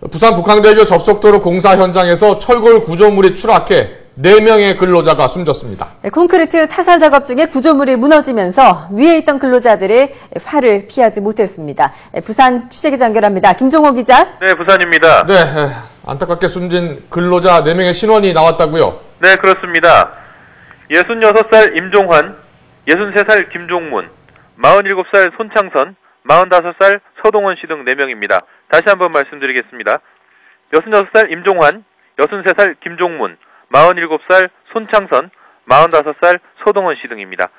부산 북항대교 접속도로 공사 현장에서 철골 구조물이 추락해 4명의 근로자가 숨졌습니다. 콘크리트 타설 작업 중에 구조물이 무너지면서 위에 있던 근로자들이 화를 피하지 못했습니다. 부산 취재기자 연결합니다. 김종호 기자. 네, 부산입니다. 네, 안타깝게 숨진 근로자 4명의 신원이 나왔다고요? 네, 그렇습니다. 66살 임종환, 63살 김종문, 47살 손창선, 45살 서동원 씨 등 4명입니다. 다시 한번 말씀드리겠습니다. 66살 임종환, 63살 김종문, 47살 손창선, 45살 서동원 씨 등입니다.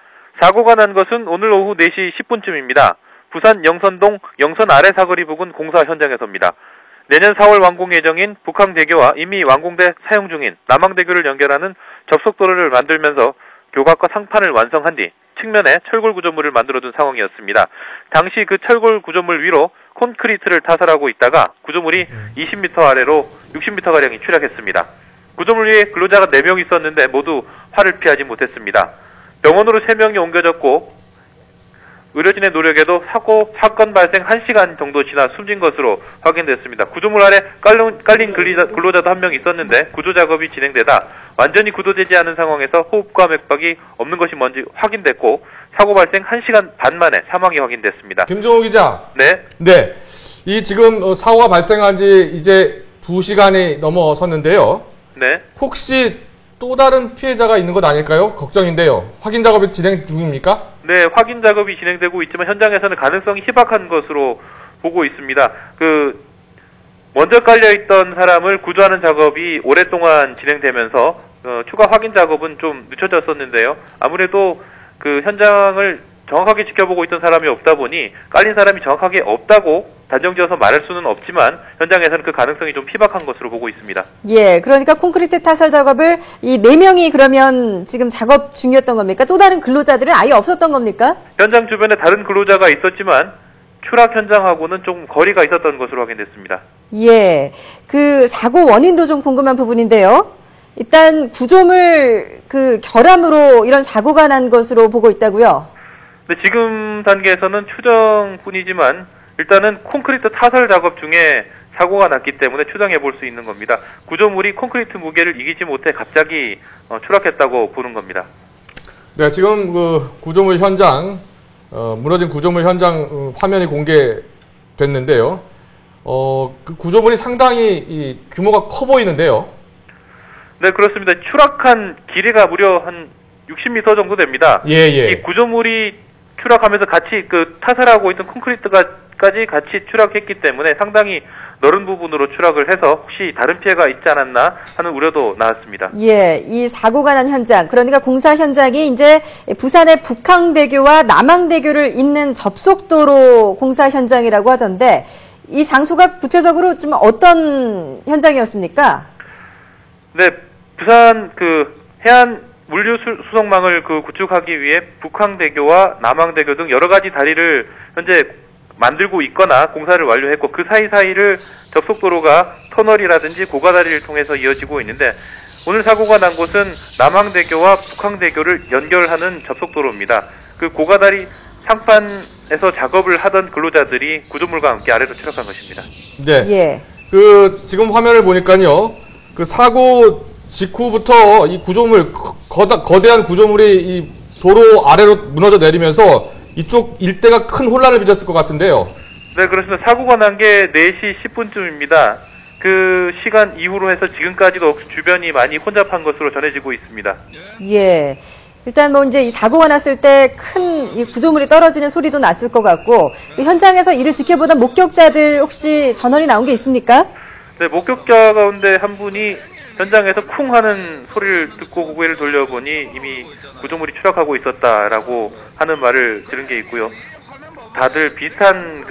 사고가 난 것은 오늘 오후 4시 10분쯤입니다. 부산 영선동 영선 아래 사거리 부근 공사 현장에서입니다. 내년 4월 완공 예정인 북항대교와 이미 완공돼 사용 중인 남항대교를 연결하는 접속도로를 만들면서 교각과 상판을 완성한 뒤 측면에 철골 구조물을 만들어둔 상황이었습니다. 당시 그 철골 구조물 위로 콘크리트를 타설하고 있다가 구조물이 20m 아래로 60m가량이 추락했습니다. 구조물 위에 근로자가 4명 있었는데 모두 화를 피하지 못했습니다. 병원으로 3명이 옮겨졌고 의료진의 노력에도 사건 발생 1시간 정도 지나 숨진 것으로 확인됐습니다. 구조물 아래 깔린 근로자도 1명 있었는데 구조 작업이 진행되다 완전히 구조되지 않은 상황에서 호흡과 맥박이 없는 것이 뭔지 확인됐고 사고 발생 1시간 반 만에 사망이 확인됐습니다. 김종호 기자. 네. 네. 이 지금 사고가 발생한 지 이제 2시간이 넘어섰는데요. 네. 혹시 또 다른 피해자가 있는 것 아닐까요? 걱정인데요. 확인 작업이 진행 중입니까? 네, 확인 작업이 진행되고 있지만 현장에서는 가능성이 희박한 것으로 보고 있습니다. 먼저 깔려있던 사람을 구조하는 작업이 오랫동안 진행되면서 추가 확인 작업은 좀 늦춰졌었는데요. 아무래도 그 현장을 정확하게 지켜보고 있던 사람이 없다 보니 깔린 사람이 정확하게 없다고 단정지어서 말할 수는 없지만 현장에서는 그 가능성이 좀 희박한 것으로 보고 있습니다. 예, 그러니까 콘크리트 타설 작업을 이 4명이 그러면 지금 작업 중이었던 겁니까? 또 다른 근로자들은 아예 없었던 겁니까? 현장 주변에 다른 근로자가 있었지만 추락 현장하고는 좀 거리가 있었던 것으로 확인됐습니다. 예, 그 사고 원인도 좀 궁금한 부분인데요. 일단 구조물 결함으로 이런 사고가 난 것으로 보고 있다고요? 네, 지금 단계에서는 추정뿐이지만 일단은 콘크리트 타설 작업 중에 사고가 났기 때문에 추정해 볼 수 있는 겁니다. 구조물이 콘크리트 무게를 이기지 못해 갑자기 추락했다고 보는 겁니다. 네, 지금 그 구조물 현장, 무너진 구조물 현장 화면이 공개됐는데요. 그 구조물이 상당히 규모가 커 보이는데요. 네, 그렇습니다. 추락한 길이가 무려 한 60m 정도 됩니다. 예. 이 구조물이 추락하면서 같이 타설하고 있던 콘크리트까지 같이 추락했기 때문에 상당히 넓은 부분으로 추락을 해서 혹시 다른 피해가 있지 않았나 하는 우려도 나왔습니다. 예, 이 사고가 난 현장, 그러니까 공사 현장이 이제 부산의 북항대교와 남항대교를 잇는 접속도로 공사 현장이라고 하던데 이 장소가 구체적으로 좀 어떤 현장이었습니까? 네, 부산 해안 물류 수송망을 구축하기 위해 북항대교와 남항대교 등 여러 가지 다리를 현재 만들고 있거나 공사를 완료했고 그 사이사이를 접속도로가 터널이라든지 고가다리를 통해서 이어지고 있는데 오늘 사고가 난 곳은 남항대교와 북항대교를 연결하는 접속도로입니다. 그 고가다리 상판에서 작업을 하던 근로자들이 구조물과 함께 아래로 추락한 것입니다. 네. 예. 지금 화면을 보니까요. 그 사고 직후부터 이 구조물, 거대한 구조물이 이 도로 아래로 무너져 내리면서 이쪽 일대가 큰 혼란을 빚었을 것 같은데요. 네, 그렇습니다. 사고가 난 게 4시 10분쯤입니다. 그 시간 이후로 해서 지금까지도 주변이 많이 혼잡한 것으로 전해지고 있습니다. 예. 일단 이제 이 사고가 났을 때 큰 이 구조물이 떨어지는 소리도 났을 것 같고 현장에서 이를 지켜보던 목격자들 혹시 전원이 나온 게 있습니까? 네, 목격자 가운데 한 분이 현장에서 쿵 하는 소리를 듣고 고개를 돌려보니 이미 구조물이 추락하고 있었다라고 하는 말을 들은 게 있고요. 다들 비슷한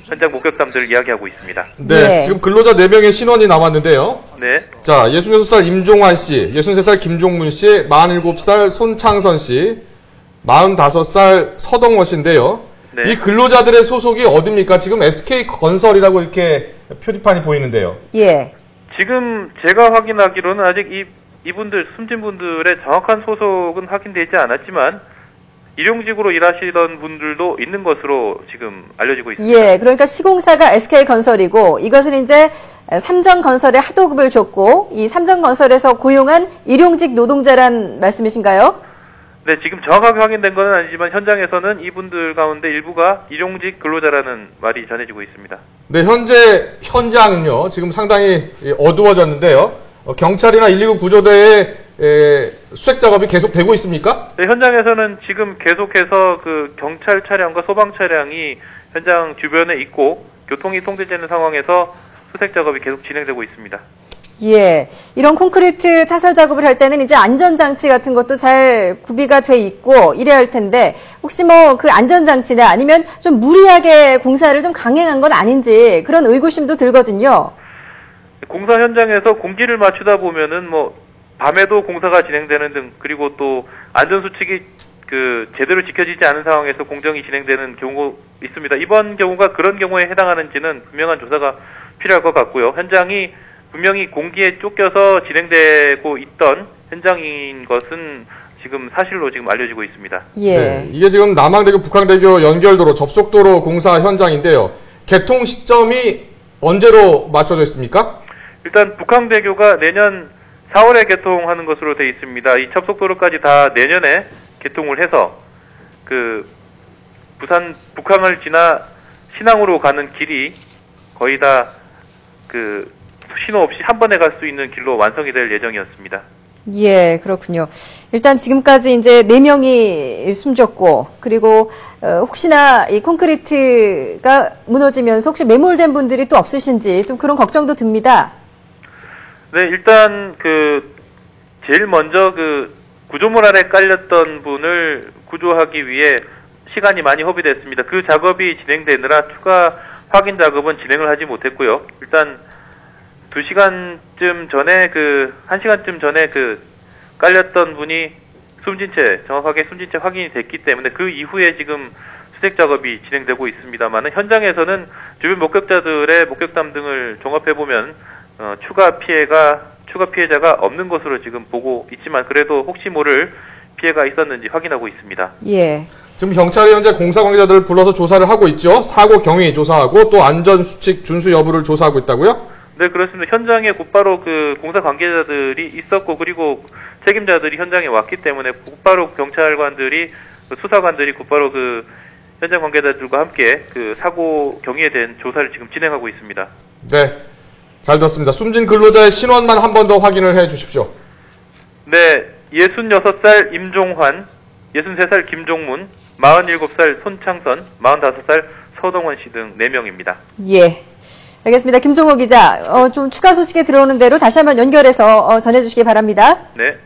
현장 목격담들을 이야기하고 있습니다. 네, 지금 근로자 4명의 신원이 남았는데요. 네. 자, 66살 임종환 씨, 63살 김종문 씨, 47살 손창선 씨, 45살 서동원 씨인데요. 네. 이 근로자들의 소속이 어디입니까? 지금 SK건설이라고 이렇게 표지판이 보이는데요. 예. 지금 제가 확인하기로는 아직 이분들 숨진 분들의 정확한 소속은 확인되지 않았지만 일용직으로 일하시던 분들도 있는 것으로 지금 알려지고 있습니다. 예, 그러니까 시공사가 SK건설이고 이것은 이제 삼성건설에 하도급을 줬고 이 삼성건설에서 고용한 일용직 노동자란 말씀이신가요? 네, 지금 정확하게 확인된 건 아니지만 현장에서는 이분들 가운데 일부가 일용직 근로자라는 말이 전해지고 있습니다. 네, 현장은요, 지금 상당히 어두워졌는데요. 경찰이나 119 구조대의 수색 작업이 계속되고 있습니까? 네, 현장에서는 지금 계속해서 그 경찰 차량과 소방 차량이 현장 주변에 있고 교통이 통제되는 상황에서 수색 작업이 계속 진행되고 있습니다. 예, 이런 콘크리트 타설 작업을 할 때는 이제 안전장치 같은 것도 잘 구비가 돼 있고 이래야 할 텐데 혹시 뭐 그 안전장치나 아니면 좀 무리하게 공사를 좀 강행한 건 아닌지 그런 의구심도 들거든요. 공사 현장에서 공기를 맞추다 보면은 뭐 밤에도 공사가 진행되는 등 그리고 또 안전수칙이 그 제대로 지켜지지 않은 상황에서 공정이 진행되는 경우 있습니다. 이번 경우가 그런 경우에 해당하는지는 분명한 조사가 필요할 것 같고요. 현장이 분명히 공기에 쫓겨서 진행되고 있던 현장인 것은 지금 사실로 지금 알려지고 있습니다. 예. 네, 이게 지금 남항대교 북항대교 연결도로 접속도로 공사 현장인데요. 개통 시점이 언제로 맞춰져 있습니까? 일단 북항대교가 내년 4월에 개통하는 것으로 되어 있습니다. 이 접속도로까지 다 내년에 개통을 해서 그 북항을 지나 신항으로 가는 길이 거의 다 그 신호 없이 한 번에 갈 수 있는 길로 완성이 될 예정이었습니다. 예, 그렇군요. 일단 지금까지 이제 4명이 숨졌고, 그리고, 혹시나 이 콘크리트가 무너지면서 혹시 매몰된 분들이 또 없으신지 좀 그런 걱정도 듭니다. 네, 일단 제일 먼저 구조물 아래 깔렸던 분을 구조하기 위해 시간이 많이 허비됐습니다. 그 작업이 진행되느라 추가 확인 작업은 진행을 하지 못했고요. 일단 2시간쯤 전에 1시간쯤 전에 깔렸던 분이 정확하게 숨진 채 확인이 됐기 때문에 그 이후에 지금 수색 작업이 진행되고 있습니다만 현장에서는 주변 목격자들의 목격담 등을 종합해보면 추가 피해자가 없는 것으로 지금 보고 있지만 그래도 혹시 모를 피해가 있었는지 확인하고 있습니다. 예. 지금 경찰이 현재 공사 관계자들을 불러서 조사를 하고 있죠. 사고 경위 조사하고 또 안전수칙 준수 여부를 조사하고 있다고요? 네, 그렇습니다. 현장에 곧바로 공사 관계자들이 있었고 그리고 책임자들이 현장에 왔기 때문에 곧바로 경찰관들이 수사관들이 곧바로 현장 관계자들과 함께 사고 경위에 대한 조사를 지금 진행하고 있습니다. 네, 잘 들었습니다. 숨진 근로자의 신원만 한 번 더 확인을 해 주십시오. 네, 66살 임종환, 63살 김종문, 47살 손창선, 45살 서동원 씨 등 4명입니다. 예. 알겠습니다. 김종호 기자, 좀 추가 소식에 들어오는 대로 다시 한번 연결해서 전해주시기 바랍니다. 네.